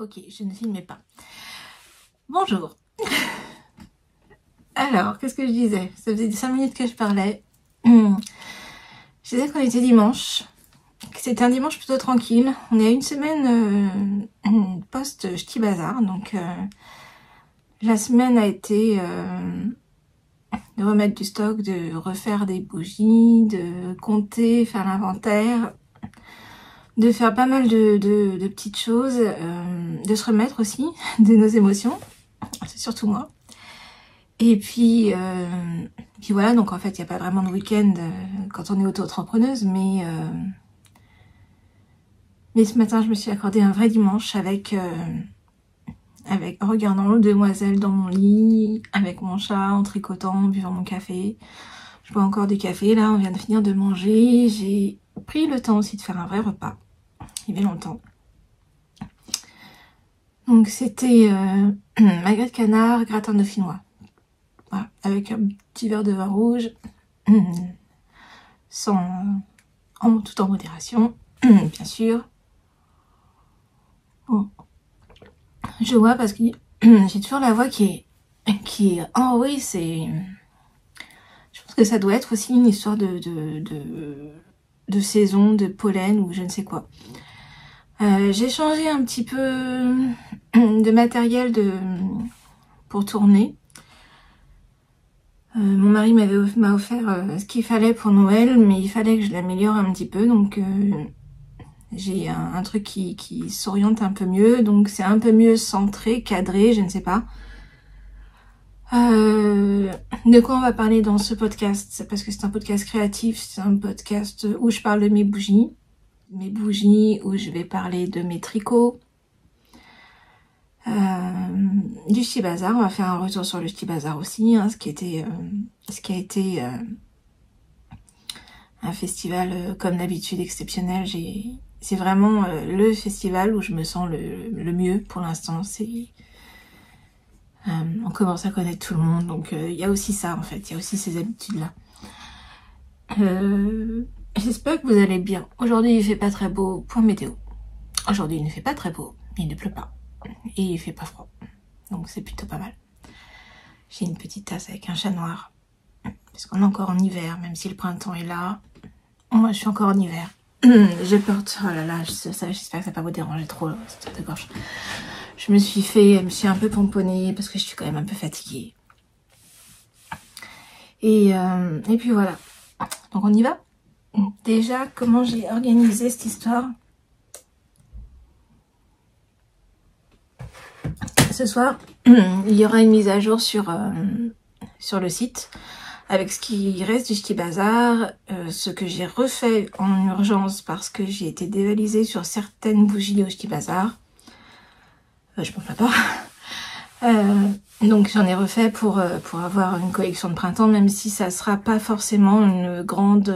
Ok, je ne filmais pas. Bonjour. Alors, qu'est-ce que je disais? Ça faisait 5 minutes que je parlais. Je disais qu'on était dimanche. C'était un dimanche plutôt tranquille. On est à une semaine post-Ch'ti Bazar. Donc, la semaine a été de remettre du stock, de refaire des bougies, de compter, faire l'inventaire, de faire pas mal de petites choses, de se remettre aussi de nos émotions. C'est surtout moi. Et puis voilà, donc en fait, il n'y a pas vraiment de week-end quand on est auto-entrepreneuse, mais ce matin, je me suis accordé un vrai dimanche avec en regardant Demoiselle dans mon lit, avec mon chat, en tricotant, en buvant mon café. Je bois encore du café, là, on vient de finir de manger. J'ai pris le temps aussi de faire un vrai repas. Il y avait longtemps. Donc c'était magret de canard, gratin dauphinois. Voilà, avec un petit verre de vin rouge, tout en modération, bien sûr. Bon. Je vois parce que j'ai toujours la voix qui est enrouée, c'est... Je pense que ça doit être aussi une histoire de saison, de pollen ou je ne sais quoi. J'ai changé un petit peu de matériel pour tourner. Mon mari m'a offert ce qu'il fallait pour Noël, mais il fallait que je l'améliore un petit peu, donc j'ai un truc qui s'oriente un peu mieux, donc c'est un peu mieux centré, cadré, je ne sais pas. De quoi on va parler dans ce podcast? Parce que c'est un podcast créatif, c'est un podcast où je parle de mes bougies, où je vais parler de mes tricots, du Ch'ti Bazar. On va faire un retour sur le Ch'ti Bazar aussi, hein, ce qui a été un festival comme d'habitude exceptionnel. C'est vraiment le festival où je me sens le mieux pour l'instant. On commence à connaître tout le monde, donc il y a aussi ça en fait, il y a aussi ces habitudes-là. J'espère que vous allez bien. Aujourd'hui il fait pas très beau, point météo. Aujourd'hui il ne fait pas très beau, mais il ne pleut pas. Et il fait pas froid. Donc c'est plutôt pas mal. J'ai une petite tasse avec un chat noir. Parce qu'on est encore en hiver, même si le printemps est là. Moi je suis encore en hiver. Je porte... Oh là là, j'espère que ça va pas vous déranger trop, cette de gorge. Je me suis un peu pomponnée parce que je suis quand même un peu fatiguée. Et puis voilà. Donc on y va. Déjà, comment j'ai organisé cette histoire? Ce soir, il y aura une mise à jour sur le site avec ce qui reste du Ch'ti Bazar, ce que j'ai refait en urgence parce que j'ai été dévalisée sur certaines bougies au Ch'ti Bazar. Je pense pas. Donc j'en ai refait pour avoir une collection de printemps, même si ça sera pas forcément une grande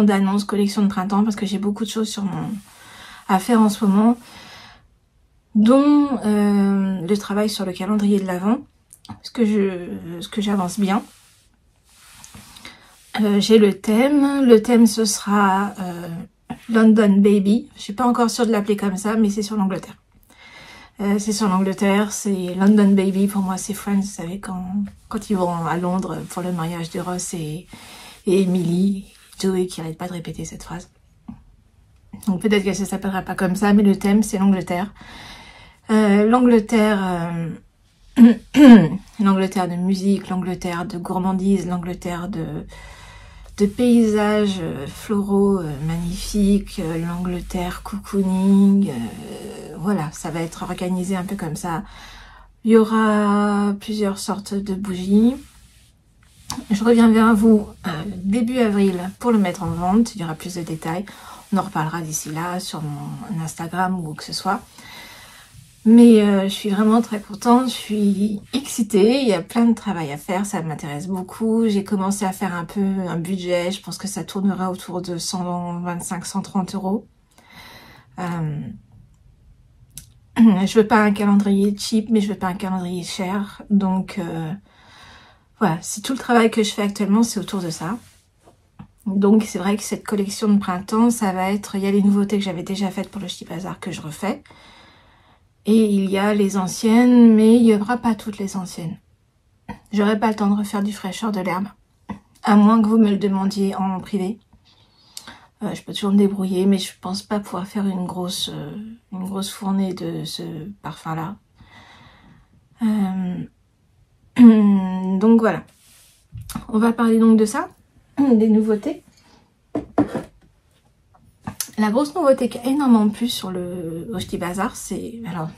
annonce collection de printemps, parce que j'ai beaucoup de choses à faire en ce moment, dont le travail sur le calendrier de l'Avent, ce que j'avance bien. J'ai le thème ce sera London Baby. Je suis pas encore sûre de l'appeler comme ça, mais c'est sur l'Angleterre. C'est London Baby. Pour moi, c'est Friends. Vous savez, quand ils vont à Londres pour le mariage de Ross et Emily, Joey qui n'arrête pas de répéter cette phrase. Donc peut-être que ça s'appellera pas comme ça, mais le thème, c'est l'Angleterre. L'Angleterre de musique, l'Angleterre de gourmandise, l'Angleterre de paysages floraux magnifiques, l'Angleterre cocooning, voilà, ça va être organisé un peu comme ça. Il y aura plusieurs sortes de bougies. Je reviens vers vous début avril pour le mettre en vente, il y aura plus de détails. On en reparlera d'ici là sur mon Instagram ou où que ce soit. Mais je suis vraiment très contente, je suis excitée, il y a plein de travail à faire, ça m'intéresse beaucoup. J'ai commencé à faire un peu un budget, je pense que ça tournera autour de 125-130 euros. Je veux pas un calendrier cheap, mais je veux pas un calendrier cher. Donc voilà, c'est tout le travail que je fais actuellement, c'est autour de ça. Donc c'est vrai que cette collection de printemps, ça va être... Il y a les nouveautés que j'avais déjà faites pour le Ch'ti Bazar que je refais. Et il y a les anciennes, mais il n'y aura pas toutes les anciennes. J'aurai pas le temps de refaire du fraîcheur de l'herbe. À moins que vous me le demandiez en privé. Je peux toujours me débrouiller, mais je pense pas pouvoir faire une grosse fournée de ce parfum-là. Donc voilà. On va parler donc de ça, des nouveautés. La grosse nouveauté qui a énormément plu sur le Ch'ti Bazar, c'est... Alors,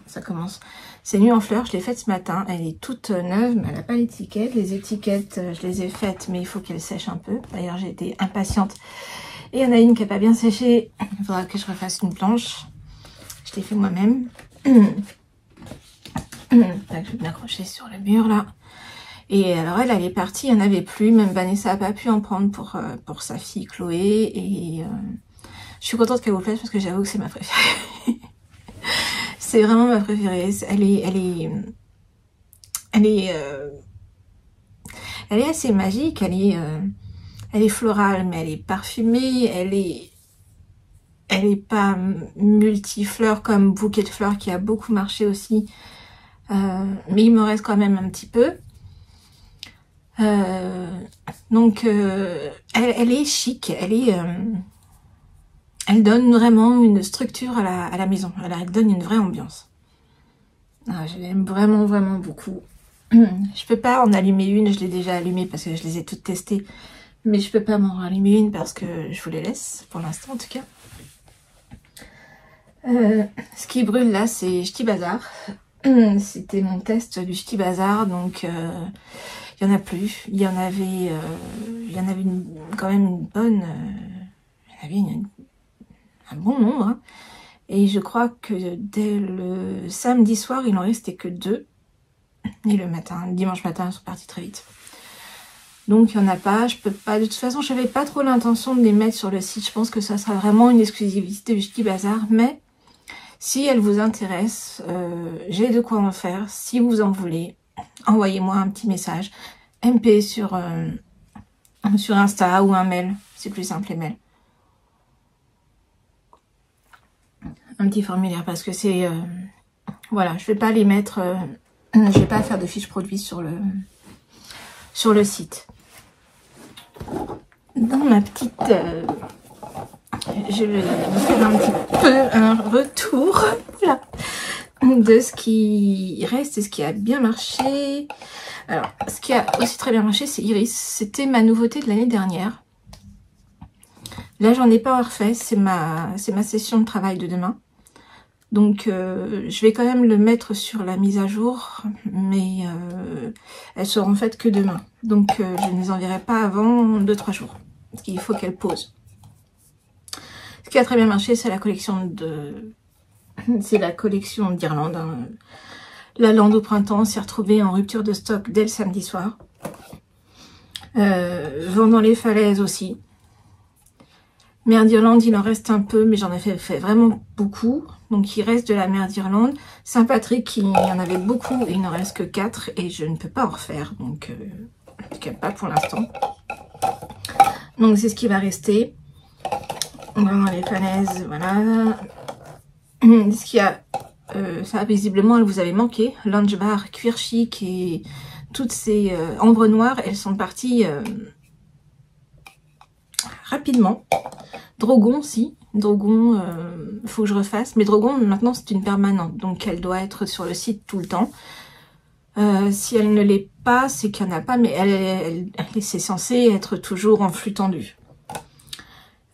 ça commence... C'est Nuit en fleurs, je l'ai faite ce matin. Elle est toute neuve, mais elle n'a pas l'étiquette. Les étiquettes, je les ai faites, mais il faut qu'elles sèchent un peu. D'ailleurs, j'ai été impatiente. Et il y en a une qui n'a pas bien séché. Il faudra que je refasse une planche. Je l'ai fait moi-même. Je vais m'accrocher sur le mur, là. Et alors, elle est partie, il n'y en avait plus. Même Vanessa n'a pas pu en prendre pour sa fille Chloé. Et je suis contente qu'elle vous plaise parce que j'avoue que c'est ma préférée. C'est vraiment ma préférée. Elle est assez magique. Elle est florale, mais elle est parfumée. Elle est pas multifleur comme Bouquet de fleurs qui a beaucoup marché aussi. Mais il me reste quand même un petit peu. Donc, elle est chic. Elle donne vraiment une structure à la maison. Elle donne une vraie ambiance. Je l'aime vraiment, vraiment beaucoup. Je peux pas en allumer une. Je l'ai déjà allumée parce que je les ai toutes testées. Mais je peux pas m'en allumer une parce que je vous les laisse, pour l'instant en tout cas. Ce qui brûle là, c'est Ch'ti Bazar. C'était mon test du Ch'ti Bazar, donc il y en a plus. Il y en avait quand même une bonne... il y en avait un bon nombre. Hein. Et je crois que dès le samedi soir, il n'en restait que 2. Et le dimanche matin, ils sont partis très vite. Donc il n'y en a pas, je peux pas, de toute façon je n'avais pas trop l'intention de les mettre sur le site, je pense que ça sera vraiment une exclusivité du Ch'ti Bazar, mais si elle vous intéresse, j'ai de quoi en faire, si vous en voulez, envoyez-moi un petit message, MP sur Insta ou un mail, c'est plus simple les mails. Un petit formulaire parce que c'est, voilà, je vais pas les mettre, je vais pas faire de fiches produits sur le site. Dans ma petite... je vais vous faire un petit peu un retour voilà, de ce qui reste et ce qui a bien marché. Alors, ce qui a aussi très bien marché, c'est Iris. C'était ma nouveauté de l'année dernière. Là, j'en ai pas refait. C'est ma session de travail de demain. Donc, je vais quand même le mettre sur la mise à jour, mais elles seront faites que demain. Donc, je ne les enverrai pas avant 2-3 jours, parce qu'il faut qu'elles posent. Ce qui a très bien marché, c'est la collection d'Irlande. Hein. La lande au printemps s'est retrouvée en rupture de stock dès le samedi soir. Vent dans les falaises aussi. Mer d'Irlande, il en reste un peu, mais j'en ai fait vraiment beaucoup. Donc, il reste de la mer d'Irlande. Saint-Patrick, il y en avait beaucoup, et il n'en reste que 4, et je ne peux pas en refaire. Donc, en tout cas, pas pour l'instant. Donc, c'est ce qui va rester. Dans les falaises, voilà. Ce qu'il y a, ça, visiblement, elle vous avait manqué. Lounge bar, cuir chic, et toutes ces ombres noires, elles sont parties... rapidement. Drogon aussi. Drogon, faut que je refasse. Mais Drogon, maintenant, c'est une permanente. Donc, elle doit être sur le site tout le temps. Si elle ne l'est pas, c'est qu'il n'y en a pas. Mais c'est censé être toujours en flux tendu.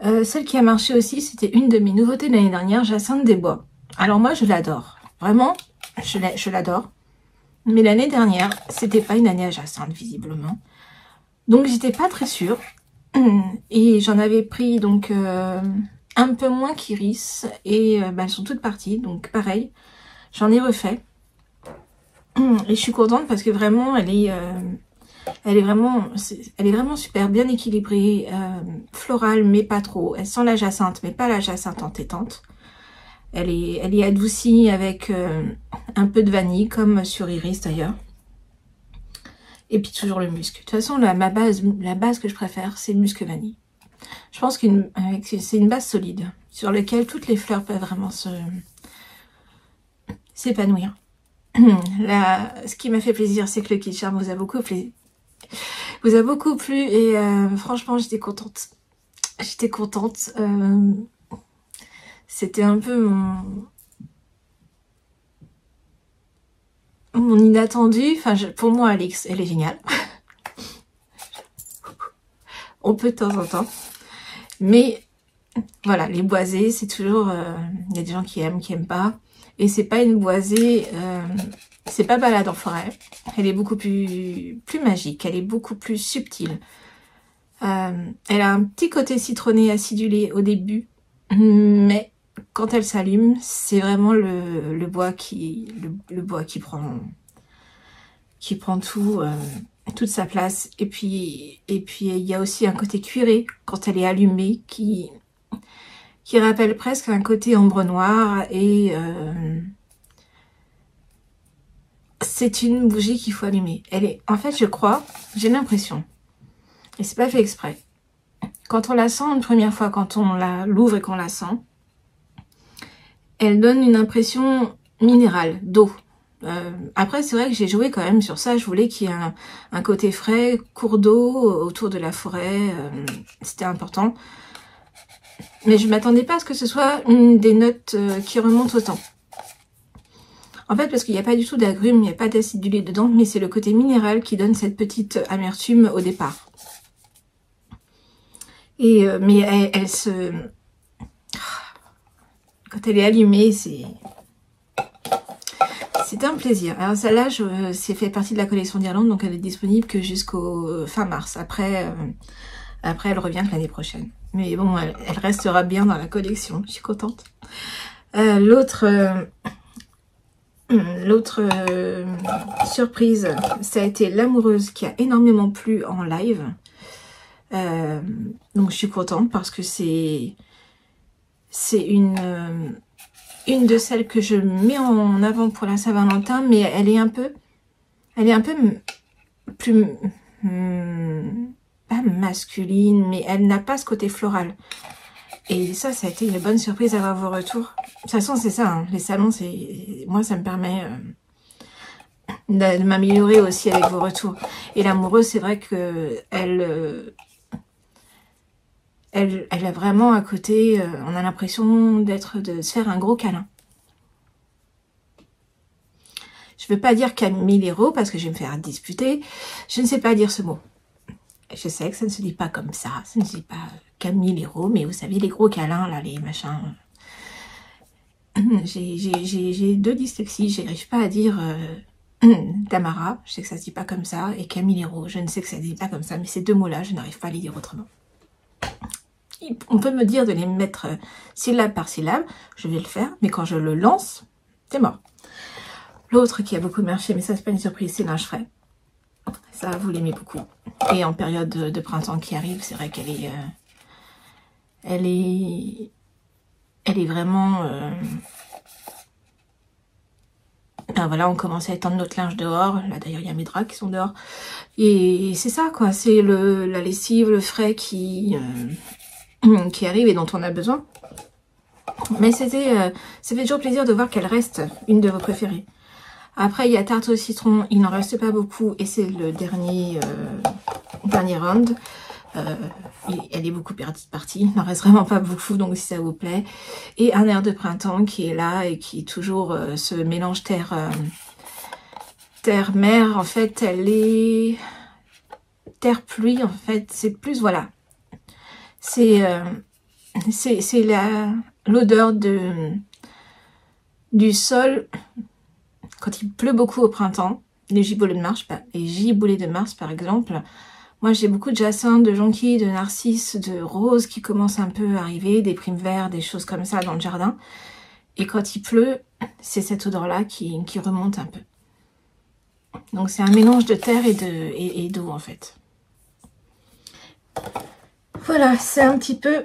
Celle qui a marché aussi, c'était une de mes nouveautés de l'année dernière, Jacinthe des Bois. Alors, moi, je l'adore. Vraiment, je l'adore. Mais l'année dernière, c'était pas une année à Jacinthe, visiblement. Donc, j'étais pas très sûre. Et j'en avais pris donc un peu moins qu'Iris et elles sont toutes parties, donc pareil, j'en ai refait et je suis contente parce que vraiment elle est vraiment super bien équilibrée, florale mais pas trop, elle sent la jacinthe mais pas la jacinthe entêtante, elle est adoucie avec un peu de vanille comme sur Iris d'ailleurs. Et puis toujours le musc. De toute façon, la base que je préfère, c'est musc vanille. Je pense que c'est une base solide sur laquelle toutes les fleurs peuvent vraiment s'épanouir. Ce qui m'a fait plaisir, c'est que le kit charme vous a beaucoup plu. Et franchement, j'étais contente. J'étais contente. C'était un peu mon inattendu. Enfin, pour moi, Alix, elle est géniale. On peut de temps en temps. Mais voilà, les boisées, c'est toujours... Il y a des gens qui aiment pas. Et c'est pas une boisée... c'est pas balade en forêt. Elle est beaucoup plus magique. Elle est beaucoup plus subtile. Elle a un petit côté citronné acidulé au début. Mais quand elle s'allume, c'est vraiment le bois qui prend toute sa place. Et puis il y a aussi un côté cuiré quand elle est allumée qui rappelle presque un côté ombre noire. Et c'est une bougie qu'il faut allumer. En fait, je crois, j'ai l'impression, et c'est pas fait exprès, quand on la sent une première fois, quand on l'ouvre et qu'on la sent, elle donne une impression minérale, d'eau. Après, c'est vrai que j'ai joué quand même sur ça. Je voulais qu'il y ait un côté frais, cours d'eau autour de la forêt. C'était important. Mais je m'attendais pas à ce que ce soit une des notes qui remontent autant. En fait, parce qu'il n'y a pas du tout d'agrumes, il n'y a pas d'acidulé dedans, mais c'est le côté minéral qui donne cette petite amertume au départ. Mais elle se... Quand elle est allumée, c'est un plaisir. Alors celle-là, c'est fait partie de la collection d'Irlande, donc elle est disponible que jusqu'au fin mars. Après, elle revient que l'année prochaine. Mais bon, elle restera bien dans la collection. Je suis contente. L'autre surprise, ça a été l'amoureuse qui a énormément plu en live. Donc je suis contente parce que c'est une de celles que je mets en avant pour la Saint-Valentin, mais elle est un peu plus pas masculine, mais elle n'a pas ce côté floral. Et ça a été une bonne surprise d'avoir vos retours. De toute façon, c'est ça, hein, les salons, moi, ça me permet de m'améliorer aussi avec vos retours. Et l'amoureuse, c'est vrai que elle a vraiment à côté, on a l'impression de se faire un gros câlin. Je veux pas dire camilero parce que je vais me faire disputer. Je ne sais pas dire ce mot. Je sais que ça ne se dit pas comme ça. Ça ne se dit pas camilero, mais vous savez, les gros câlins, là, les machins. J'ai 2 dyslexies. J'arrive pas à dire Tamara. Je sais que ça se dit pas comme ça. Et camilero, je ne sais que ça se dit pas comme ça. Mais ces 2 mots-là, je n'arrive pas à les dire autrement. On peut me dire de les mettre syllabe par syllabe, je vais le faire, mais quand je le lance, c'est mort. L'autre qui a beaucoup marché, mais ça c'est pas une surprise, c'est Linge Frais. Ça, vous l'aimez beaucoup. Et en période de printemps qui arrive, c'est vrai qu'elle est... elle est vraiment... Ben voilà, on commence à étendre notre linge dehors. Là d'ailleurs, il y a mes draps qui sont dehors. Et c'est ça, quoi. C'est la lessive, le frais qui arrive et dont on a besoin. Mais ça fait toujours plaisir de voir qu'elle reste une de vos préférées. Après, il y a tarte au citron, il n'en reste pas beaucoup et c'est le dernier round. Elle est beaucoup partie, il n'en reste vraiment pas beaucoup, donc si ça vous plaît. Et un air de printemps qui est là et qui est toujours ce mélange terre-mer. En fait, elle est terre-pluie, en fait, c'est plus, voilà. C'est l'odeur du sol quand il pleut beaucoup au printemps, les giboulées de Mars par exemple. Moi j'ai beaucoup de jacinthe, de jonquilles, de narcisses, de roses qui commencent un peu à arriver, des primes verts, des choses comme ça dans le jardin. Et quand il pleut, c'est cette odeur là qui remonte un peu. Donc c'est un mélange de terre et d'eau en fait. Voilà, c'est un petit peu...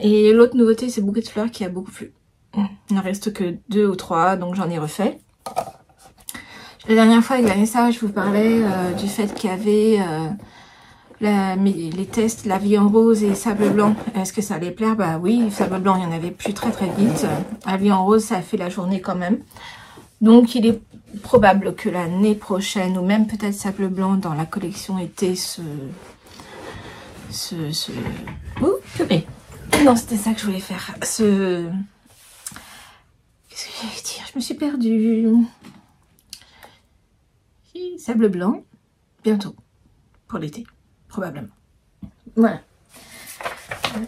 Et l'autre nouveauté, c'est Bouquet de fleurs qui a beaucoup plu. Il n'en reste que 2 ou 3, donc j'en ai refait. La dernière fois avec Vanessa, je vous parlais du fait qu'il y avait les tests La Vie en Rose et Sable Blanc. Est-ce que ça allait plaire? Bah oui, Sable Blanc, il n'y en avait plus très vite. La Vie en Rose, ça a fait la journée quand même. Donc il est probable que l'année prochaine, ou même peut-être Sable Blanc dans la collection été Oh, purée. Non, c'était ça que je voulais faire. Qu'est-ce que j'allais dire? Je me suis perdue. Sable Blanc, bientôt, pour l'été, probablement. Voilà.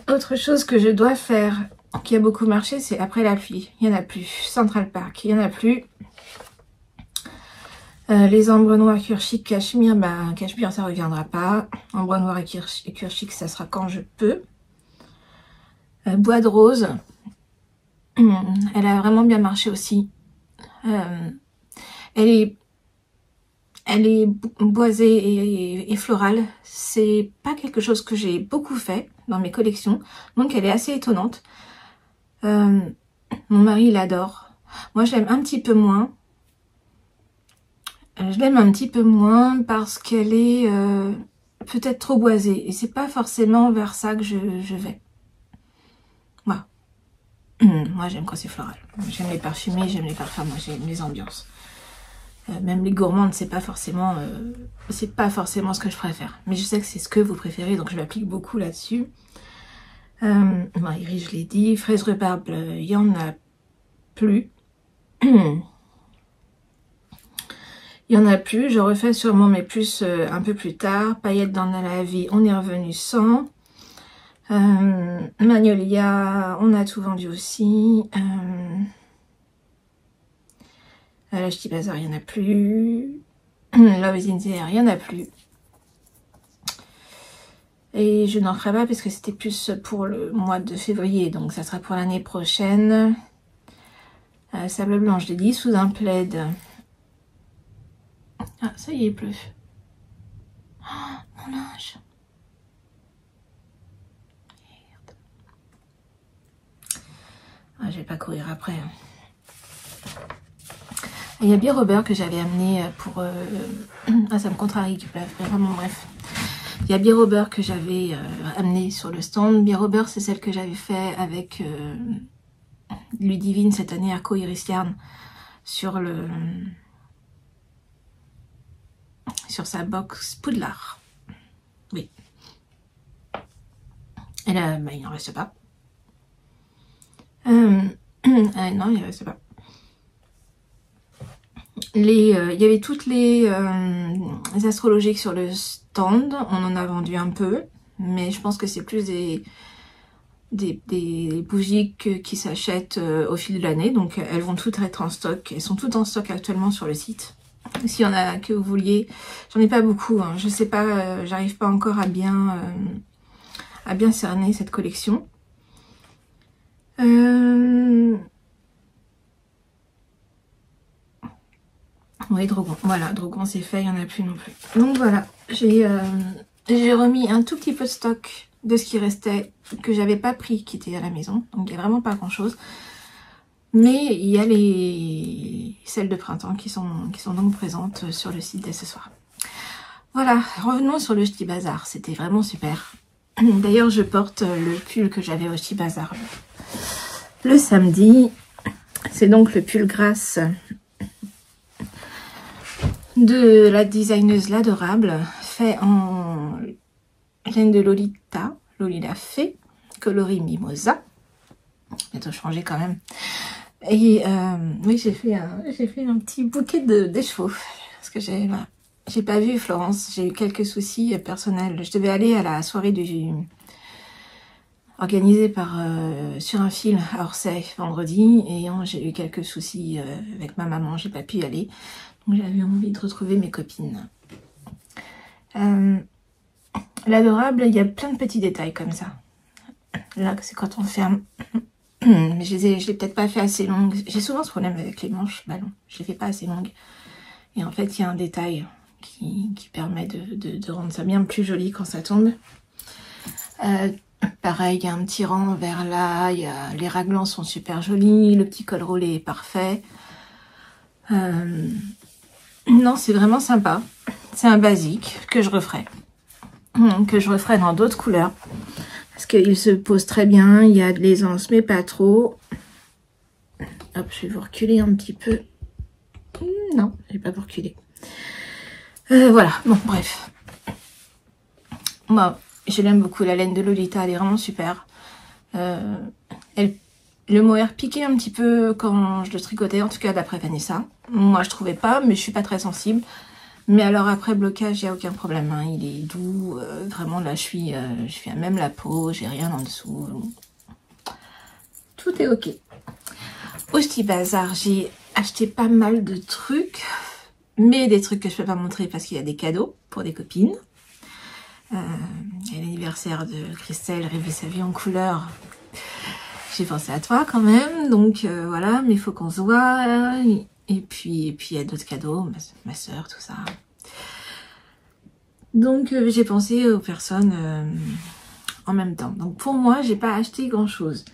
Autre chose que je dois faire, qui a beaucoup marché, c'est après la pluie. Il n'y en a plus. Central Park, il n'y en a plus. Les ombres noires Cure Chic Cachemire, bah Cachemire ça reviendra pas. Ombre noire et Cure Chic, ça sera quand je peux. Bois de rose, elle a vraiment bien marché aussi. Elle est boisée et florale. C'est pas quelque chose que j'ai beaucoup fait dans mes collections, donc elle est assez étonnante. Mon mari l'adore. Moi je l'aime un petit peu moins. Je l'aime un petit peu moins parce qu'elle est peut-être trop boisée. Et c'est pas forcément vers ça que je vais. Voilà. Moi j'aime quand c'est floral. J'aime les parfumés, j'aime les parfums, moi j'aime les ambiances. Même les gourmandes, c'est pas forcément ce que je préfère. Mais je sais que c'est ce que vous préférez, donc je m'applique beaucoup là-dessus. Iris, je l'ai dit. Fraise rhubarbe, il y en a plus. Il y en a plus, je refais sûrement, mais plus un peu plus tard. Paillettes dans la vie, on est revenu sans. Magnolia, on a tout vendu aussi. La Ch'ti Bazar, il n'y en a plus. Love is in the air, il n'y en a plus. Et je n'en ferai pas parce que c'était plus pour le mois de février, donc ça sera pour l'année prochaine. Sable blanc, je l'ai dit, sous un plaid. Ah, ça y est, il pleut. Oh, mon linge. Merde. Ah, je vais pas courir après. Il y a Bien Robert que j'avais amené pour... Ah, ça me contrarie qu'il pleuve. Vraiment, bref. Il y a Bien Robert que j'avais amené sur le stand. Bien Robert, c'est celle que j'avais fait avec Ludivine cette année à Iris Yarn sur sa box Poudlard. Oui. Et là, bah, il n'en reste pas. Non, il n'en reste pas. Il y avait toutes les astrologiques sur le stand. On en a vendu un peu. Mais je pense que c'est plus des bougies qui s'achètent au fil de l'année. Donc elles vont toutes être en stock. Elles sont toutes en stock actuellement sur le site. S'il y en a que vous vouliez, j'en ai pas beaucoup, hein. Je sais pas, j'arrive pas encore à bien cerner cette collection. Oui, Drogon, voilà, Drogon c'est fait, il y en a plus non plus. Donc voilà, j'ai remis un tout petit peu de stock de ce qui restait, que j'avais pas pris, qui était à la maison. Donc il y a vraiment pas grand chose. Mais il y a celles de printemps qui sont donc présentes sur le site d'accessoires. Voilà, revenons sur le Ch'ti Bazar. C'était vraiment super. D'ailleurs, je porte le pull que j'avais au Ch'ti Bazar le samedi. C'est donc le pull Grâce de la designeuse L'Adorable, fait en laine de Lolita Fée, coloris Mimosa. Bientôt changé quand même. Et oui, j'ai fait un petit bouquet d'écheveaux parce que j'ai pas vu Florence. J'ai eu quelques soucis personnels. Je devais aller à la soirée organisée par sur un fil à Orsay vendredi et j'ai eu quelques soucis avec ma maman. J'ai pas pu y aller. Donc j'avais envie de retrouver mes copines. L'Adorable, il y a plein de petits détails comme ça. Là, c'est quand on ferme. Mais je l'ai peut-être pas fait assez longue. J'ai souvent ce problème avec les manches ballon. Je les fais pas assez longues. Et en fait, il y a un détail qui permet de rendre ça bien plus joli quand ça tombe. Pareil, il y a un petit rang vers là. Les raglans sont super jolis. Le petit col roulé est parfait. Non, c'est vraiment sympa. C'est un basique que je referai. Que je referai dans d'autres couleurs. Parce qu'il se pose très bien. Il y a de l'aisance, mais pas trop. Hop, je vais vous reculer un petit peu. Non, je vais pas vous reculer. Voilà, bon, bref. Moi, je l'aime beaucoup. La laine de Lolita, elle est vraiment super. Le mohair piquait un petit peu quand je le tricotais, en tout cas d'après Vanessa. Moi, je trouvais pas, mais je suis pas très sensible. Mais alors après blocage, il n'y a aucun problème. Hein. Il est doux. Vraiment, là, je suis à même la peau. J'ai rien en dessous. Tout est ok. Au Sti Bazar, j'ai acheté pas mal de trucs. Mais des trucs que je peux pas montrer parce qu'il y a des cadeaux pour des copines. Il y a l'anniversaire de Christelle, rêver sa vie en couleur. J'ai pensé à toi quand même, donc voilà, mais il faut qu'on se voit. Et puis il y a d'autres cadeaux, ma soeur, tout ça. Donc j'ai pensé aux personnes en même temps. Donc pour moi, j'ai pas acheté grand chose.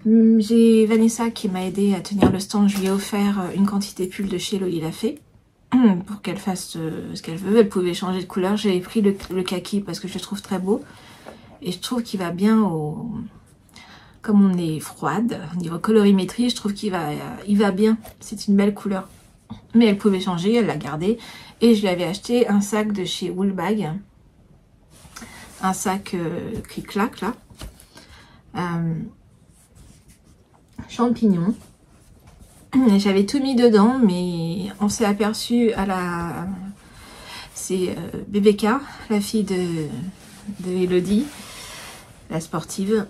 J'ai Vanessa qui m'a aidé à tenir le stand. Je lui ai offert une quantité pull de chez Loli la Fée pour qu'elle fasse ce qu'elle veut. Elle pouvait changer de couleur. J'ai pris le kaki parce que je le trouve très beau et je trouve qu'il va bien au... Comme on est froide, au niveau colorimétrie, je trouve qu'il va bien. C'est une belle couleur. Mais elle pouvait changer, elle l'a gardé. Et je lui avais acheté un sac de chez Woolbag. Un sac clic-clac, là. Champignons. J'avais tout mis dedans, mais on s'est aperçu à la... C'est BBK, la fille de Elodie, la sportive.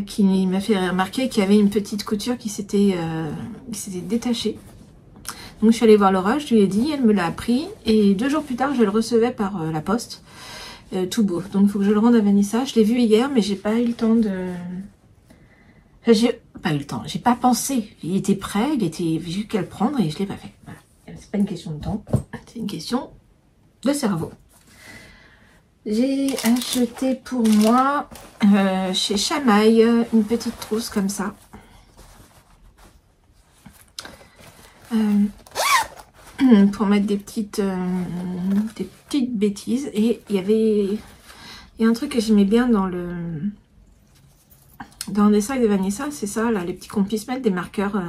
Qui m'a fait remarquer qu'il y avait une petite couture qui s'était détachée. Donc je suis allée voir Laura, je lui ai dit, elle me l'a appris et 2 jours plus tard je le recevais par la poste, tout beau. Donc il faut que je le rende à Vanessa. Je l'ai vu hier mais j'ai pas eu le temps de... Enfin, j'ai pas eu le temps, j'ai pas pensé. Il était prêt, il était juste qu'à le prendre et je l'ai pas fait. Voilà. C'est pas une question de temps, c'est une question de cerveau. J'ai acheté pour moi chez Chamaille une petite trousse comme ça. Pour mettre des petites bêtises. Et il y a un truc que j'aimais bien dans les sacs de Vanessa, c'est ça, là, les petits qu'on puisse mettre des marqueurs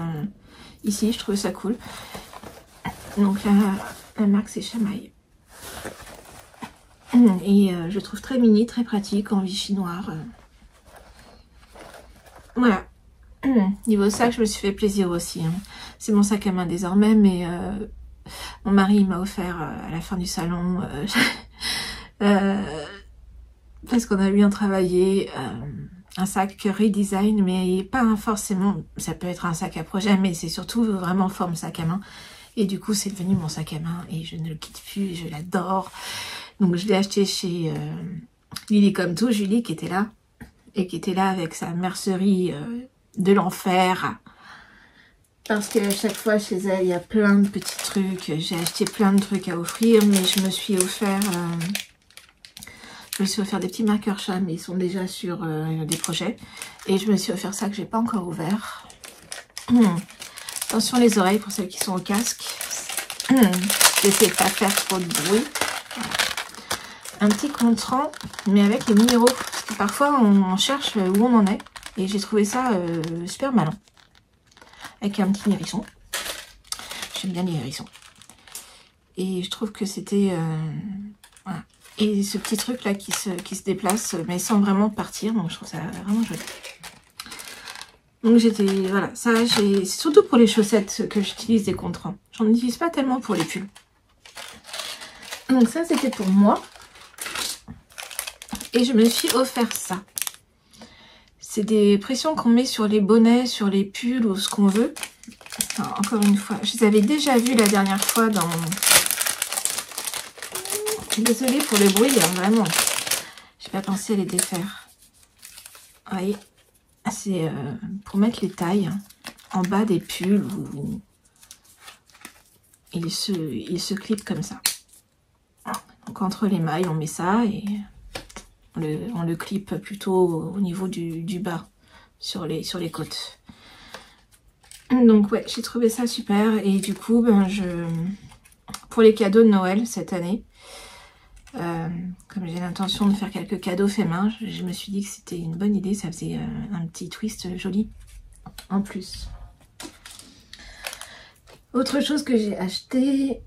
ici. Je trouvais ça cool. Donc la marque c'est Chamaille. Et je trouve très mini, très pratique en Vichy noir. Voilà. Niveau sac, je me suis fait plaisir aussi. Hein. C'est mon sac à main désormais, mais mon mari m'a offert à la fin du salon, parce qu'on a bien travaillé, un sac redesign, mais pas forcément, ça peut être un sac à projet, mais c'est surtout vraiment forme sac à main. Et du coup, c'est devenu mon sac à main et je ne le quitte plus, je l'adore. Donc je l'ai acheté chez Lily comme tout, Julie qui était là. Et qui était là avec sa mercerie de l'enfer. Parce qu'à chaque fois chez elle, il y a plein de petits trucs. J'ai acheté plein de trucs à offrir, mais je me suis offert... des petits marqueurs chat, mais ils sont déjà sur des projets. Et je me suis offert ça que j'ai pas encore ouvert. Attention les oreilles pour celles qui sont au casque. J'essaie de pas faire trop de bruit. Voilà. Un petit contrant, mais avec les numéros. Parce que parfois, on cherche où on en est. Et j'ai trouvé ça super malin. Avec un petit hérisson. J'aime bien les hérissons. Et je trouve que c'était... voilà. Et ce petit truc là qui se déplace, mais sans vraiment partir. Donc je trouve ça vraiment joli. Donc j'étais... Voilà. Ça, c'est surtout pour les chaussettes que j'utilise des contrans. J'en utilise pas tellement pour les pulls. Donc ça, c'était pour moi. Et je me suis offert ça. C'est des pressions qu'on met sur les bonnets, sur les pulls ou ce qu'on veut. Enfin, encore une fois, je les avais déjà vues la dernière fois dans... Désolée pour le bruit, hein, vraiment. J'ai pas pensé à les défaire. Vous voyez, c'est pour mettre les tailles en bas des pulls où ils se clipent comme ça. Donc entre les mailles, on met ça et... On le clip plutôt au niveau du bas, sur les côtes. Donc ouais, j'ai trouvé ça super. Et du coup, ben pour les cadeaux de Noël cette année. Comme j'ai l'intention de faire quelques cadeaux faits main, je me suis dit que c'était une bonne idée, ça faisait un petit twist joli en plus. Autre chose que j'ai acheté,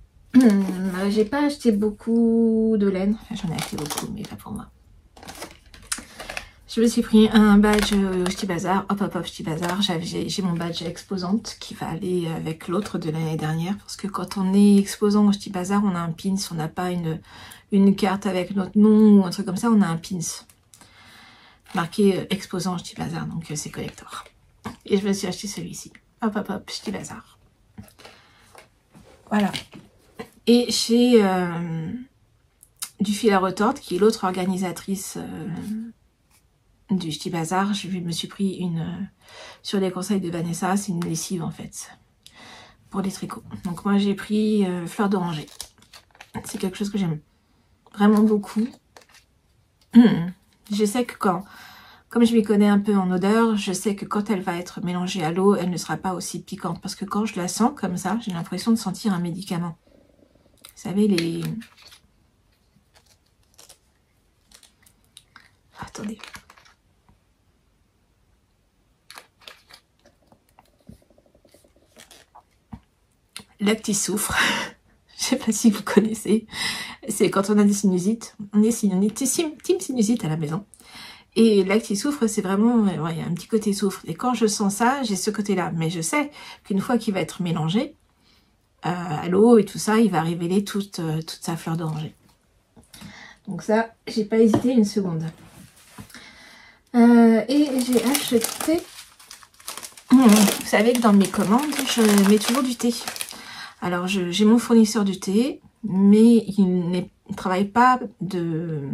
j'ai pas acheté beaucoup de laine, enfin j'en ai acheté beaucoup mais pas pour moi. Je me suis pris un badge au Ch'ti Bazar, hop Ch'ti Bazar, j'ai mon badge exposante qui va aller avec l'autre de l'année dernière, parce que quand on est exposant au Ch'ti Bazar, on a un pins, on n'a pas une carte avec notre nom ou un truc comme ça, on a un pins marqué exposant au Ch'ti Bazar, donc c'est collector. Et je me suis acheté celui-ci, hop Ch'ti Bazar. Voilà. Et chez du fil à retordre, qui est l'autre organisatrice du Ch'ti Bazar, je me suis pris une sur les conseils de Vanessa, c'est une lessive en fait pour les tricots. Donc moi j'ai pris fleur d'oranger. C'est quelque chose que j'aime vraiment beaucoup. Je sais que comme je m'y connais un peu en odeur, je sais que quand elle va être mélangée à l'eau, elle ne sera pas aussi piquante, parce que quand je la sens comme ça, j'ai l'impression de sentir un médicament. Vous savez les... Attendez. Lactisoufre, je sais pas si vous connaissez, c'est quand on a des sinusites, on est team sinusite à la maison, et lactisoufre c'est vraiment, il y a un petit côté soufre, et quand je sens ça, j'ai ce côté là, mais je sais qu'une fois qu'il va être mélangé à l'eau et tout ça, il va révéler toute sa fleur d'oranger. Donc ça, j'ai pas hésité une seconde. Et j'ai acheté, vous savez que dans mes commandes, je mets toujours du thé. Alors, j'ai mon fournisseur du thé, mais il ne travaille pas de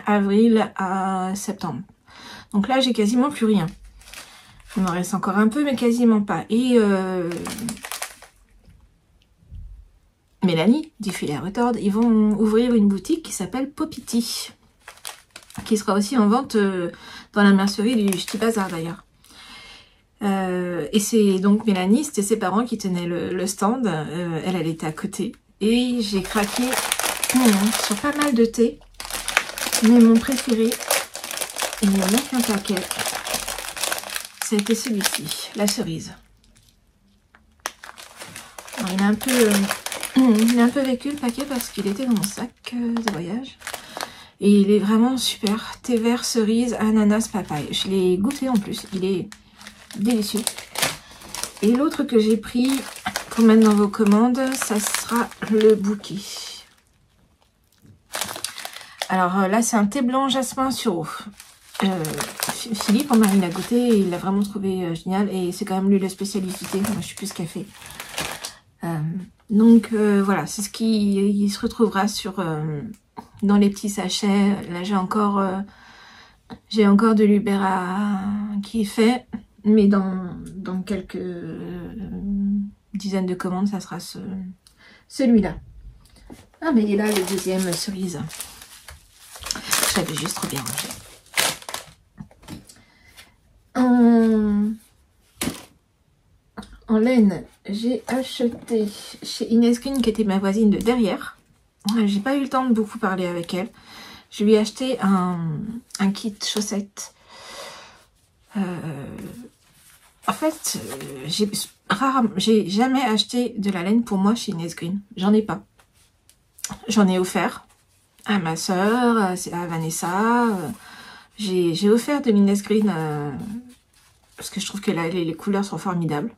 avril à septembre. Donc là, j'ai quasiment plus rien. Il m'en reste encore un peu, mais quasiment pas. Et Mélanie, du fil à retordre, ils vont ouvrir une boutique qui s'appelle Popiti, qui sera aussi en vente dans la mercerie du Ch'ti Bazar d'ailleurs. Et c'est donc Mélanie, c'était ses parents qui tenaient le stand, elle était à côté. Et j'ai craqué sur pas mal de thé, mais mon préféré, il n'y en a qu'un paquet, ça a été celui-ci, la cerise. Alors, il a un peu vécu le paquet parce qu'il était dans mon sac de voyage. Et il est vraiment super, thé vert, cerise, ananas, papaye. Je l'ai goûté en plus, il est délicieux. Et l'autre que j'ai pris pour mettre dans vos commandes, ça sera le bouquet. Alors là, c'est un thé blanc jasmin sur eau. Philippe, mon mari, l'a goûté et il l'a vraiment trouvé génial. Et c'est quand même lui le spécialiste du thé. Moi, je suis plus café. Donc voilà, c'est ce qui se retrouvera dans les petits sachets. Là, j'ai encore de l'Ubera qui est fait. Mais dans quelques dizaines de commandes, ça sera celui-là. Ah, mais il est là, le deuxième cerise. Je l'avais juste trop bien rangé. En laine, j'ai acheté chez Inès Green, qui était ma voisine de derrière. J'ai pas eu le temps de beaucoup parler avec elle. Je lui ai acheté un kit chaussettes. En fait, j'ai jamais acheté de la laine pour moi chez Inès Green. J'en ai pas. J'en ai offert à ma soeur, à Vanessa. J'ai offert de l'Inès Green parce que je trouve que les couleurs sont formidables.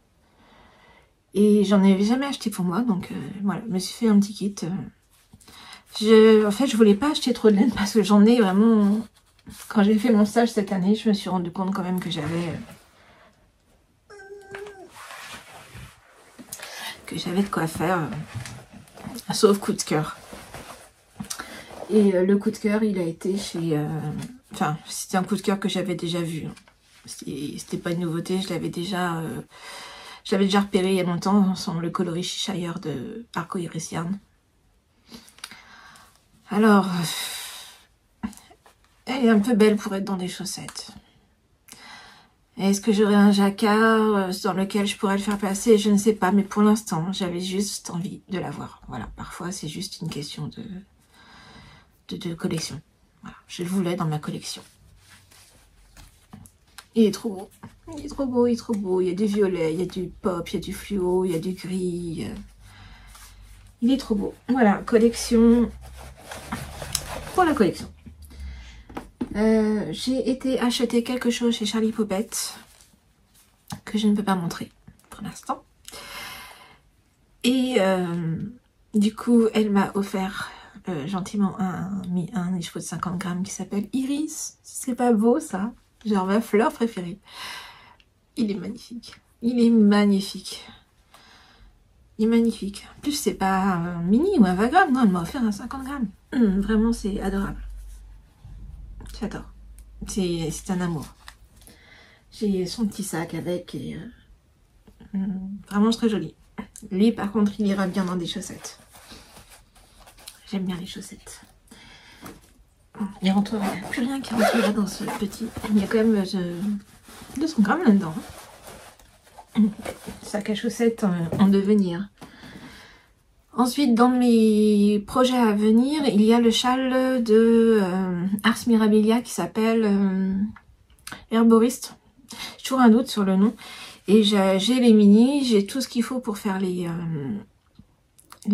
Et j'en ai jamais acheté pour moi, donc voilà, je me suis fait un petit kit. En fait, je voulais pas acheter trop de laine parce que j'en ai vraiment... Quand j'ai fait mon stage cette année, je me suis rendu compte quand même que j'avais de quoi faire, sauf coup de cœur. Et le coup de cœur, il a été chez... Enfin, c'était un coup de cœur que j'avais déjà vu. C'était pas une nouveauté, je l'avais déjà repéré il y a longtemps, sans le coloris Cheshire de Arcoiris Yarn. Alors, elle est un peu belle pour être dans des chaussettes. Est-ce que j'aurai un jacquard dans lequel je pourrais le faire passer? Je ne sais pas, mais pour l'instant, j'avais juste envie de l'avoir. Voilà, parfois c'est juste une question de collection. Voilà, je le voulais dans ma collection. Il est trop beau. Il est trop beau, il est trop beau. Il y a du violet, il y a du pop, il y a du fluo, il y a du gris. Il est trop beau. Voilà, collection. Pour la collection. J'ai été acheter quelque chose chez Charlie Popette que je ne peux pas montrer pour l'instant. Et du coup, elle m'a offert gentiment un écheveau de 50 grammes qui s'appelle Iris. C'est pas beau ça? Genre ma fleur préférée. Il est magnifique. Il est magnifique. Il est magnifique. En plus, c'est pas un mini ou un 20 grammes. Non, elle m'a offert un 50 grammes. Vraiment, c'est adorable. J'adore. C'est un amour. J'ai son petit sac avec et vraiment très joli. Lui, par contre, il ira bien dans des chaussettes. J'aime bien les chaussettes. Il rentrera, il n'y a plus rien qui rentrera dans ce petit. Il y a quand même 200 grammes là-dedans. Sac à chaussettes en devenir. Ensuite, dans mes projets à venir, il y a le châle de Ars Mirabilia qui s'appelle Herboriste. J'ai toujours un doute sur le nom. Et j'ai les mini, j'ai tout ce qu'il faut pour faire les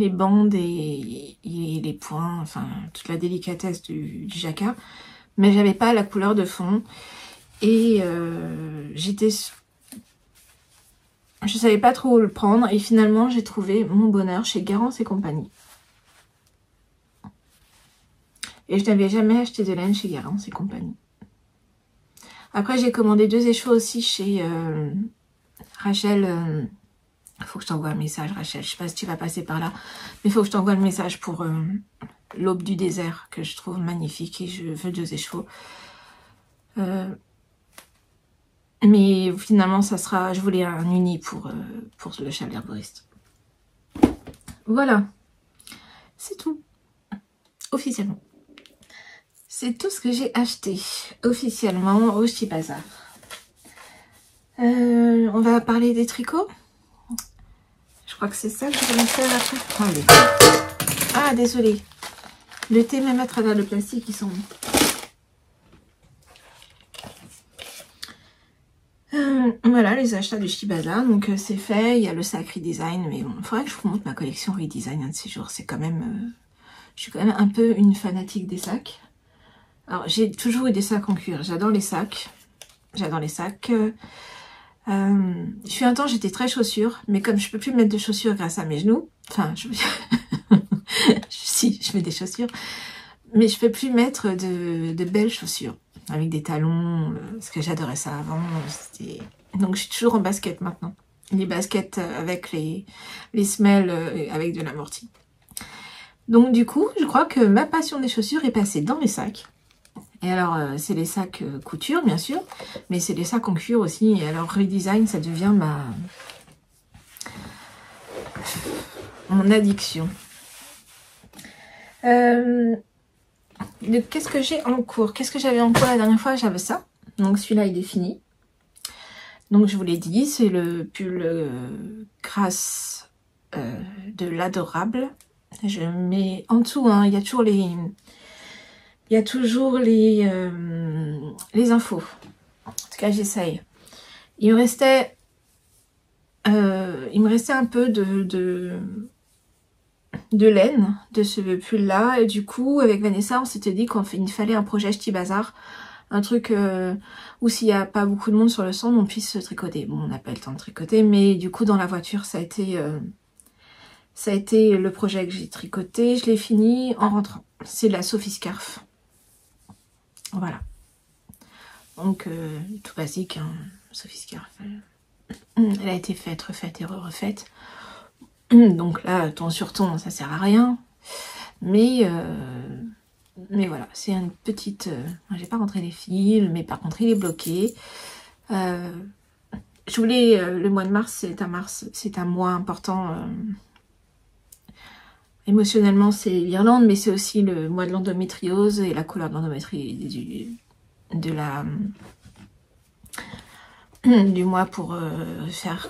bandes et les points, enfin toute la délicatesse du jacquard. Mais j'avais pas la couleur de fond. Et je savais pas trop où le prendre. Et finalement, j'ai trouvé mon bonheur chez Garance et compagnie. Et je n'avais jamais acheté de laine chez Garance et compagnie. Après, j'ai commandé 2 écheveaux aussi chez Rachel. Faut que je t'envoie un message, Rachel. Je sais pas si tu vas passer par là. Mais il faut que je t'envoie le message pour l'aube du désert, que je trouve magnifique. Et je veux 2 écheveaux. Mais finalement, ça sera... Je voulais un uni pour le châle d'herboriste. Voilà. C'est tout. Officiellement. C'est tout ce que j'ai acheté officiellement au Ch'ti Bazar. On va parler des tricots. Je crois que c'est ça que je vais faire après. Allez. Ah, désolé. Le thé, même à travers le plastique, ils sont... Voilà, les achats du Ch'ti Bazar. Donc, c'est fait. Il y a le sac Redesign. Mais bon, il faudrait que je vous montre ma collection Redesign un de ces jours. C'est quand même... je suis quand même un peu une fanatique des sacs. Alors, j'ai toujours eu des sacs en cuir. J'adore les sacs. J'adore les sacs. Je suis un temps, j'étais très chaussures. Mais comme je peux plus mettre de chaussures grâce à mes genoux. Enfin, si, je mets des chaussures. Mais je peux plus mettre de belles chaussures. Avec des talons. Parce que j'adorais ça avant. Donc, je suis toujours en basket maintenant. Les baskets avec les semelles avec de l'amorti. Donc, du coup, je crois que ma passion des chaussures est passée dans les sacs. Et alors, c'est les sacs couture, bien sûr, mais c'est les sacs en cuir aussi. Et alors, Redesign, ça devient mon addiction. Qu'est-ce que j'ai en cours? Qu'est-ce que j'avais en cours la dernière fois? J'avais ça. Donc, celui-là, il est fini. Donc, je vous l'ai dit, c'est le pull Grasse de l'Adorable. Je mets en dessous, hein, il y a toujours les... Il y a toujours les infos. En tout cas, j'essaye. Il me restait un peu de laine de ce pull-là. Et du coup, avec Vanessa, on s'était dit qu'il fallait un projet Ch'ti Bazar. Un truc où s'il n'y a pas beaucoup de monde sur le stand, on puisse se tricoter. Bon, on n'a pas le temps de tricoter, mais du coup, dans la voiture, ça a été le projet que j'ai tricoté. Je l'ai fini en rentrant. C'est la Sophie Scarf. Voilà. Donc, tout basique, hein, Sophie Scarf. Elle a été faite, refaite et refaite. Donc là, ton sur ton, ça sert à rien. Mais voilà, c'est une petite... j'ai pas rentré les fils, mais par contre, il est bloqué. Je voulais... le mois de mars, c'est un mois important. Émotionnellement, c'est l'Irlande, mais c'est aussi le mois de l'endométriose et la couleur de l'endométriose du mois pour faire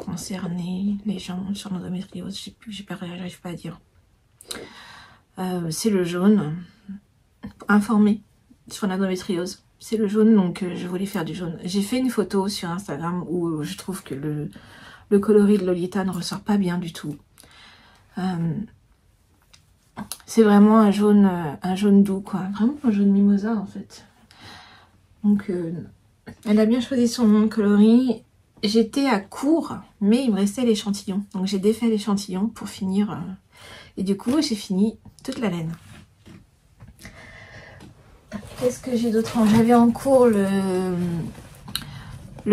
concerner les gens sur l'endométriose. J'arrive pas à dire. C'est le jaune. Informer sur l'endométriose. C'est le jaune, donc je voulais faire du jaune. J'ai fait une photo sur Instagram où je trouve que le coloris de Lolita ne ressort pas bien du tout. C'est vraiment un jaune doux, quoi. Vraiment un jaune mimosa, en fait. Donc, elle a bien choisi son coloris. J'étais à court, mais il me restait l'échantillon. Donc, j'ai défait l'échantillon pour finir. Et du coup, j'ai fini toute la laine. Qu'est-ce que j'ai d'autre? J'avais en cours le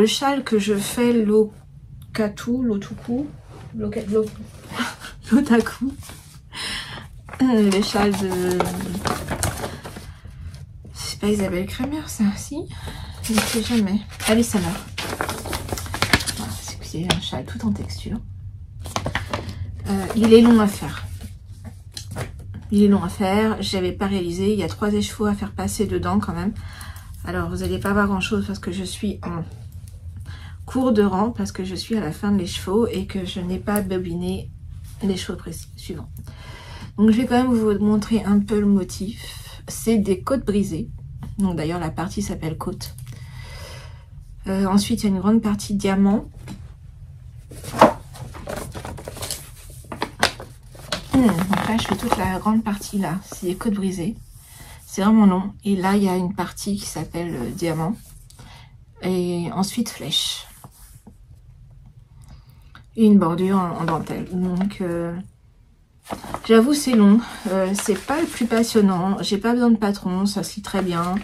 châle que je fais l'otaku. Le châle de... C'est pas Isabelle Kremer, ça, si? Je ne sais jamais. Alice Hammer. Voilà, c'est un châle tout en texture. Il est long à faire. Il est long à faire. J'avais pas réalisé. Il y a 3 écheveaux à faire passer dedans quand même. Alors vous n'allez pas voir grand chose parce que je suis en cours de rang, parce que je suis à la fin de l'écheveau et que je n'ai pas bobiné l'écheveau précis suivant. Donc je vais quand même vous montrer un peu le motif. C'est des côtes brisées. Donc d'ailleurs la partie s'appelle côte. Ensuite il y a une grande partie diamant. Donc là je fais toute la grande partie là. C'est des côtes brisées. C'est vraiment long. Et là il y a une partie qui s'appelle diamant. Et ensuite flèche. Et une bordure en dentelle. Donc j'avoue c'est long, c'est pas le plus passionnant, j'ai pas besoin de patron, ça se lit très bien,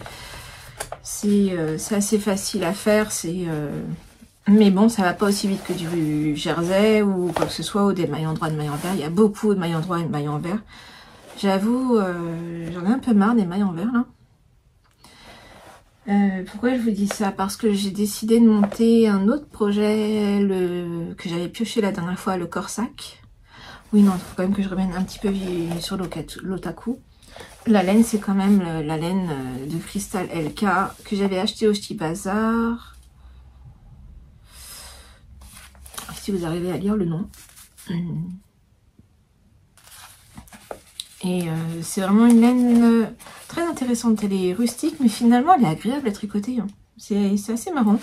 c'est assez facile à faire, mais bon ça va pas aussi vite que du jersey ou quoi que ce soit, ou des mailles en droit de mailles en vert. Il y a beaucoup de mailles en droit et de mailles en vert. J'avoue j'en ai un peu marre des mailles en vert là. Pourquoi je vous dis ça? Parce que j'ai décidé de monter un autre projet que j'avais pioché la dernière fois, le Corsac. Oui, non, il faut quand même que je revienne un petit peu sur l'otaku. La laine, c'est quand même la laine de cristal LK que j'avais acheté au Ch'ti Bazar. Si vous arrivez à lire le nom. Et c'est vraiment une laine très intéressante. Elle est rustique, mais finalement, elle est agréable à tricoter. Hein. C'est assez marrant.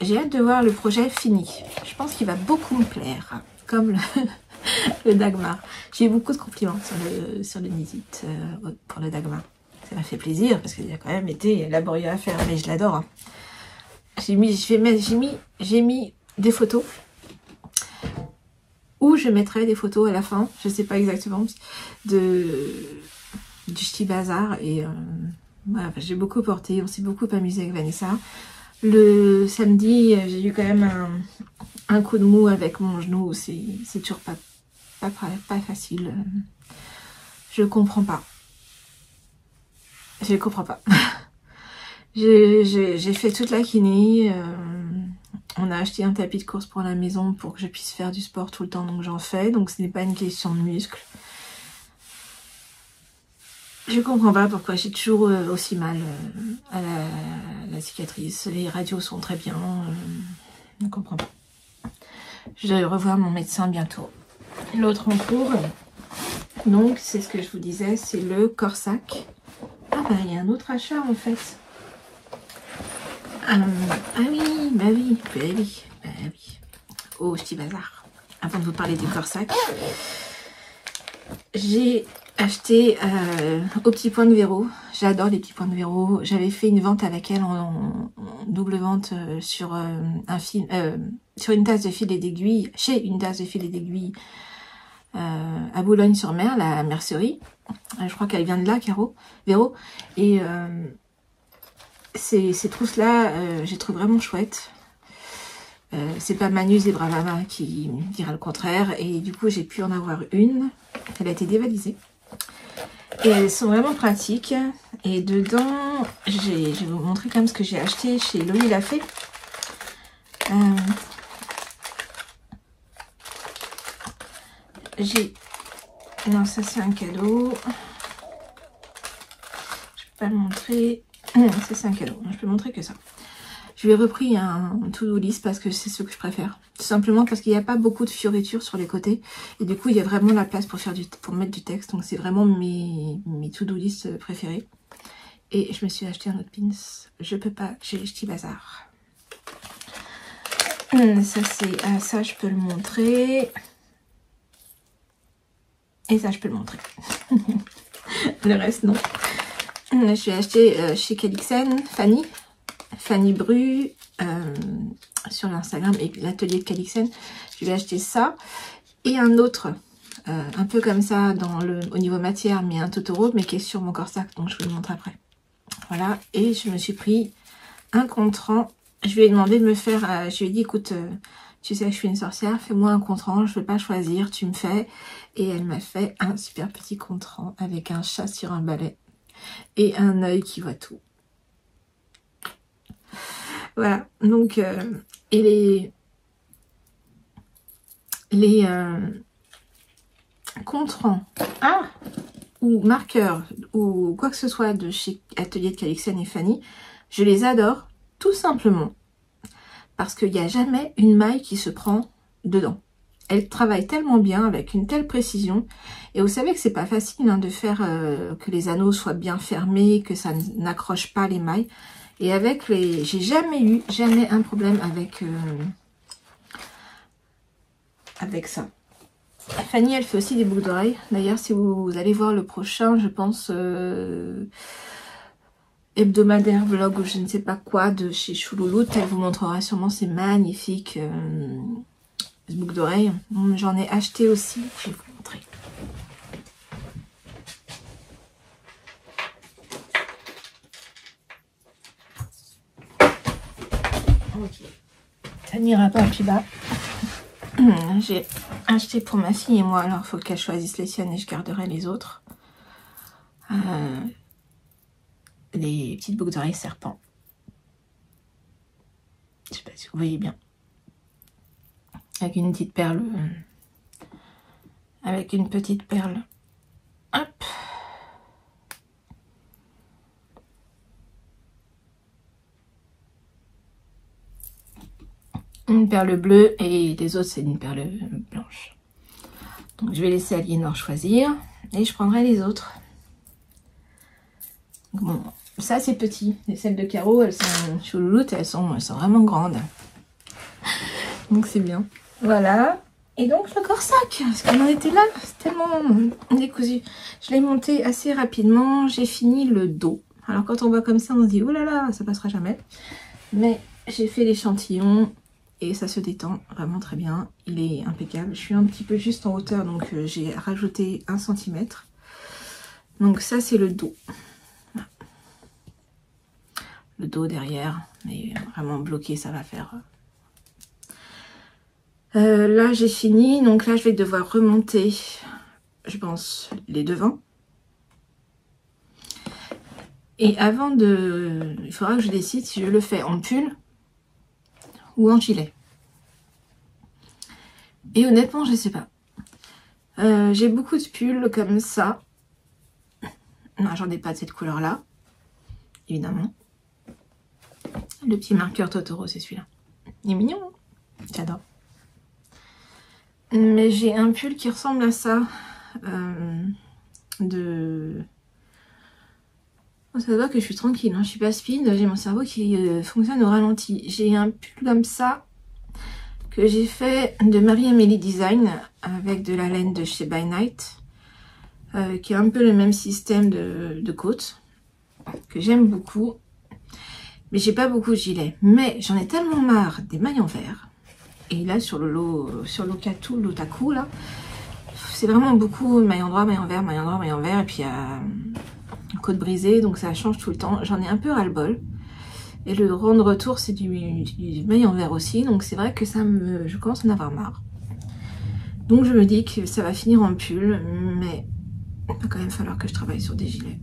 J'ai hâte de voir le projet fini. Je pense qu'il va beaucoup me plaire. Comme le Dagmar. J'ai eu beaucoup de compliments sur le Nizit pour le Dagmar. Ça m'a fait plaisir parce qu'il a quand même été laborieux à faire. Mais je l'adore. Hein. J'ai mis des photos. Ou je mettrai des photos à la fin. Je sais pas exactement. Du Ch'ti Bazar. Et voilà, j'ai beaucoup porté. On s'est beaucoup amusé avec Vanessa. Le samedi, j'ai eu quand même un coup de mou avec mon genou. C'est toujours pas facile. Je comprends pas. Je comprends pas. J'ai fait toute la kiné. On a acheté un tapis de course pour la maison pour que je puisse faire du sport tout le temps. Donc j'en fais. Donc ce n'est pas une question de muscle. Je comprends pas pourquoi j'ai toujours aussi mal à la cicatrice. Les radios sont très bien. Je ne comprends pas. Je dois revoir mon médecin bientôt. L'autre en cours, donc c'est ce que je vous disais, c'est le Corsac. Ah bah il y a un autre achat en fait. Ah oui, bah oui. Au Ch'ti Bazar. Avant de vous parler du Corsac, j'ai acheté au Petit Point de Véro. J'adore les petits points de Véro. J'avais fait une vente avec elle en double vente sur sur une tasse de filet d'aiguille, chez une tasse de filet d'aiguille à Boulogne-sur-Mer, la mercerie. Je crois qu'elle vient de là, Véro. Et ces trousses-là, je les trouve vraiment chouettes. C'est pas Manu Zebra-Mama qui dira le contraire. Et du coup, j'ai pu en avoir une. Elle a été dévalisée. Et elles sont vraiment pratiques. Et dedans, je vais vous montrer quand même ce que j'ai acheté chez Loli Lafay. Non, ça c'est un cadeau. Je peux pas le montrer. C'est 5 cadeaux. Je peux montrer que ça. Je lui ai repris un to-do list parce que c'est ce que je préfère. Tout simplement parce qu'il n'y a pas beaucoup de fioritures sur les côtés. Et du coup, il y a vraiment la place pour mettre du texte. Donc, c'est vraiment mes to-do list préférés. Et je me suis acheté un autre pins. Je peux pas, j'ai les petits bazars. Ça, c'est... ça, je peux le montrer. Et ça, je peux le montrer. Le reste, non. Je l'ai acheté chez Calixen, Fanny Bru, sur l'Instagram et l'atelier de Calixen. Je lui ai acheté ça. Et un autre, un peu comme ça, au niveau matière, mais un Totoro, mais qui est sur mon Corsac. Donc, je vous le montre après. Voilà. Et je me suis pris un contrant. Je lui ai demandé de me faire... je lui ai dit, écoute... tu sais que je suis une sorcière, fais-moi un contrant, je ne veux pas choisir, tu me fais. Et elle m'a fait un super petit contrant avec un chat sur un balai et un œil qui voit tout. Voilà, donc, et les contrans ou marqueurs ou quoi que ce soit de chez Atelier de Calixen et Fanny, je les adore tout simplement. Parce qu'il n'y a jamais une maille qui se prend dedans. Elle travaille tellement bien, avec une telle précision. Et vous savez que c'est pas facile de faire que les anneaux soient bien fermés, que ça n'accroche pas les mailles. Et avec les... j'ai jamais eu un problème avec ça. Fanny, elle fait aussi des boucles d'oreilles. D'ailleurs, si vous allez voir le prochain, je pense... hebdomadaire vlog ou je ne sais pas quoi de chez Choulouloute, elle vous montrera sûrement ces magnifiques boucles d'oreilles. J'en ai acheté aussi, je vais vous montrer. Ok, ça n'ira pas plus bas. J'ai acheté pour ma fille et moi, alors il faut qu'elle choisisse les siennes et je garderai les autres. Les petites boucles d'oreilles serpent. Je sais pas si vous voyez bien. Avec une petite perle. Avec une petite perle. Hop. Une perle bleue et les autres c'est une perle blanche. Donc je vais laisser Aliénor choisir et je prendrai les autres. Bon. Ça c'est petit, et celles de Caro, elles sont choulouloutes, elles sont vraiment grandes. Donc c'est bien. Voilà. Et donc le Corsac, parce qu'on en était là, c'est tellement décousu. Je l'ai monté assez rapidement, j'ai fini le dos. Alors quand on voit comme ça, on se dit, oh là là, ça passera jamais. Mais j'ai fait l'échantillon et ça se détend vraiment très bien. Il est impeccable. Je suis un petit peu juste en hauteur, donc j'ai rajouté 1 cm. Donc ça c'est le dos. Le dos derrière, mais vraiment bloqué, ça va faire. Là, j'ai fini. Donc là, je vais devoir remonter, je pense, les devants. Et avant de... il faudra que je décide si je le fais en pull ou en gilet. Et honnêtement, je sais pas. J'ai beaucoup de pulls comme ça. Non, j'en ai pas de cette couleur-là, évidemment. Le petit marqueur Totoro, c'est celui-là. Il est mignon, hein, j'adore. Mais j'ai un pull qui ressemble à ça. Oh, ça se voit que je suis tranquille, hein, je suis pas speed. J'ai mon cerveau qui fonctionne au ralenti. J'ai un pull comme ça que j'ai fait de Marie-Amélie Design avec de la laine de chez By Night. Qui est un peu le même système de côte. Que j'aime beaucoup. Mais j'ai pas beaucoup de gilets. Mais j'en ai tellement marre des mailles en verre. Et là, sur l'Otaku, là, c'est vraiment beaucoup maille en droit, maille en vert, maille en droit, maille en vert. Et puis, côte brisée, donc ça change tout le temps. J'en ai un peu ras-le-bol. Et le rond de retour, c'est du maille en vert aussi. Donc, c'est vrai que je commence à en avoir marre. Donc, je me dis que ça va finir en pull. Mais il va quand même falloir que je travaille sur des gilets.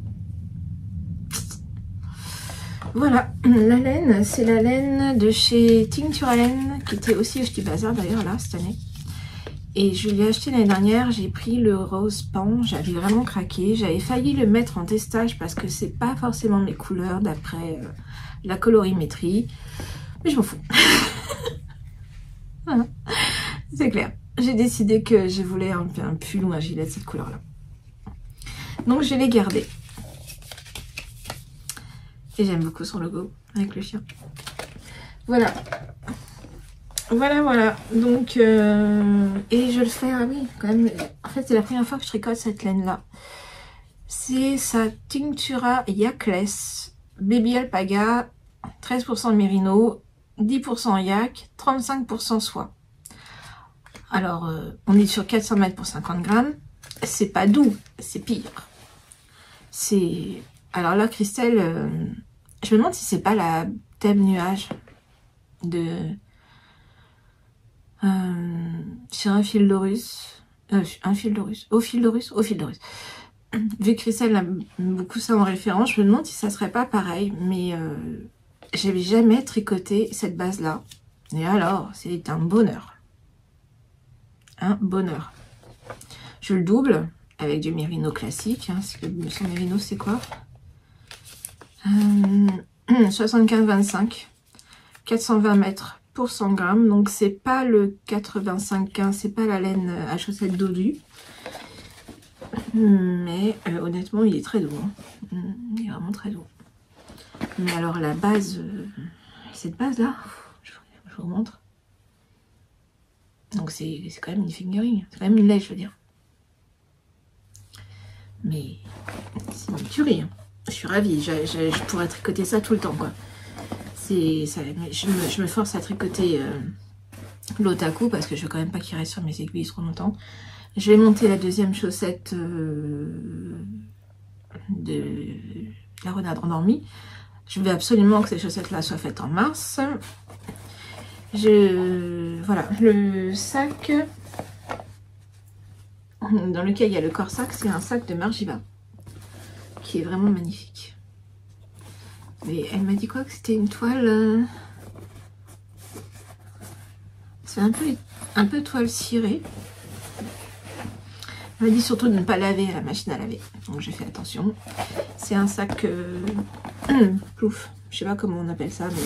Voilà, la laine, c'est la laine de chez Tincture Laine, qui était aussi au Petit Bazar d'ailleurs là cette année. Et je l'ai acheté l'année dernière, j'ai pris le rose pan, j'avais vraiment craqué. J'avais failli le mettre en testage parce que c'est pas forcément mes couleurs d'après la colorimétrie. Mais je m'en fous. Voilà. C'est clair. J'ai décidé que je voulais un pull ou un gilet de cette couleur-là. Donc je l'ai gardé. Et j'aime beaucoup son logo avec le chien. Voilà. Voilà. Donc, et je le fais, ah oui, quand même. En fait, c'est la première fois que je tricote cette laine-là. C'est sa Tinctura Yakless Baby Alpaga, 13% mérino, 10% yak, 35% soie. Alors, on est sur 400 mètres pour 50 grammes. C'est pas doux, c'est pire. C'est... Alors là, Christelle, je me demande si c'est pas la thème nuage de... sur un fil d'Horus. Au fil d'Horus. Vu que Christelle a beaucoup ça en référence, je me demande si ça serait pas pareil. Mais j'avais jamais tricoté cette base-là. Et alors, c'est un bonheur. Un bonheur. Je le double avec du mérino classique. Hein, son mérino, c'est quoi 75-25. 420 mètres pour 100 grammes. Donc, c'est pas le 85-15. C'est pas la laine à chaussettes dodue. Mais honnêtement, il est très doux. Hein. Il est vraiment très doux. Mais alors, la base... cette base-là, je vous montre. Donc c'est quand même une fingering, c'est quand même une laine, je veux dire. Mais c'est une tuerie. Hein. Je suis ravie, je pourrais tricoter ça tout le temps, quoi. Je me force à tricoter l'otaku parce que je veux quand même pas qu'il reste sur mes aiguilles trop longtemps. Je vais monter la deuxième chaussette de la renarde endormie. Je veux absolument que ces chaussettes-là soient faites en mars. Voilà, le sac dans lequel il y a le corsac, c'est un sac de Margiva qui est vraiment magnifique. Mais elle m'a dit quoi, que c'était une toile c'est un peu toile cirée. Elle m'a dit surtout de ne pas laver à la machine à laver, donc j'ai fait attention. C'est un sac plouf, je sais pas comment on appelle ça, mais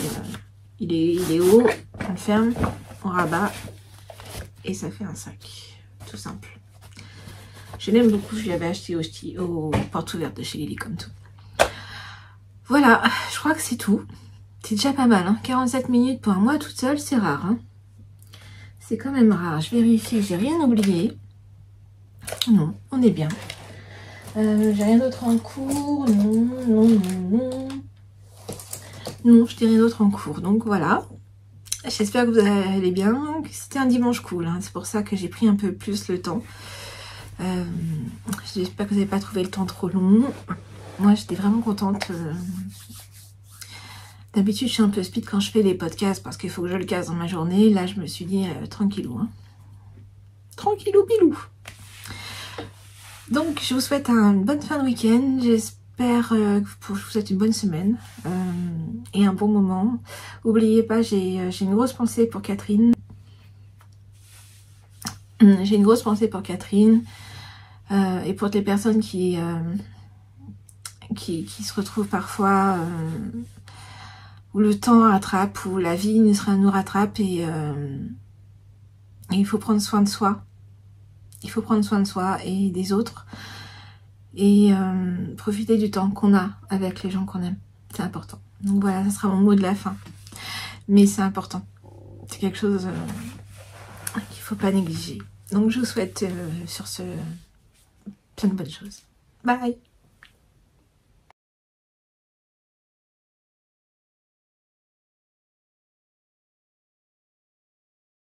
il est haut, on le ferme, on rabat et ça fait un sac, tout simple. Je l'aime beaucoup, je l'avais acheté aux portes ouvertes de chez Lily comme tout. Voilà, je crois que c'est tout. C'est déjà pas mal, hein. 47 minutes pour un mois toute seule, c'est rare. Hein. C'est quand même rare. Je vérifie que j'ai rien oublié. Non, on est bien. J'ai rien d'autre en cours. Non. Non, je n'ai rien d'autre en cours. Donc voilà. J'espère que vous allez bien. C'était un dimanche cool. Hein. C'est pour ça que j'ai pris un peu plus le temps. J'espère que vous n'avez pas trouvé le temps trop long. Moi, j'étais vraiment contente. D'habitude, je suis un peu speed quand je fais des podcasts parce qu'il faut que je le casse dans ma journée. Là, je me suis dit tranquillou. Hein. Tranquillou pilou. Donc, je vous souhaite une bonne fin de week-end. J'espère que je vous souhaite une bonne semaine et un bon moment. N'oubliez pas, j'ai une grosse pensée pour Catherine. J'ai une grosse pensée pour Catherine et pour les personnes qui se retrouvent parfois où le temps rattrape, où la vie nous rattrape et il faut prendre soin de soi. Il faut prendre soin de soi et des autres et profiter du temps qu'on a avec les gens qu'on aime. C'est important. Donc voilà, ça sera mon mot de la fin. Mais c'est important. C'est quelque chose qu'il ne faut pas négliger. Donc je vous souhaite sur ce plein de bonnes choses. Bye!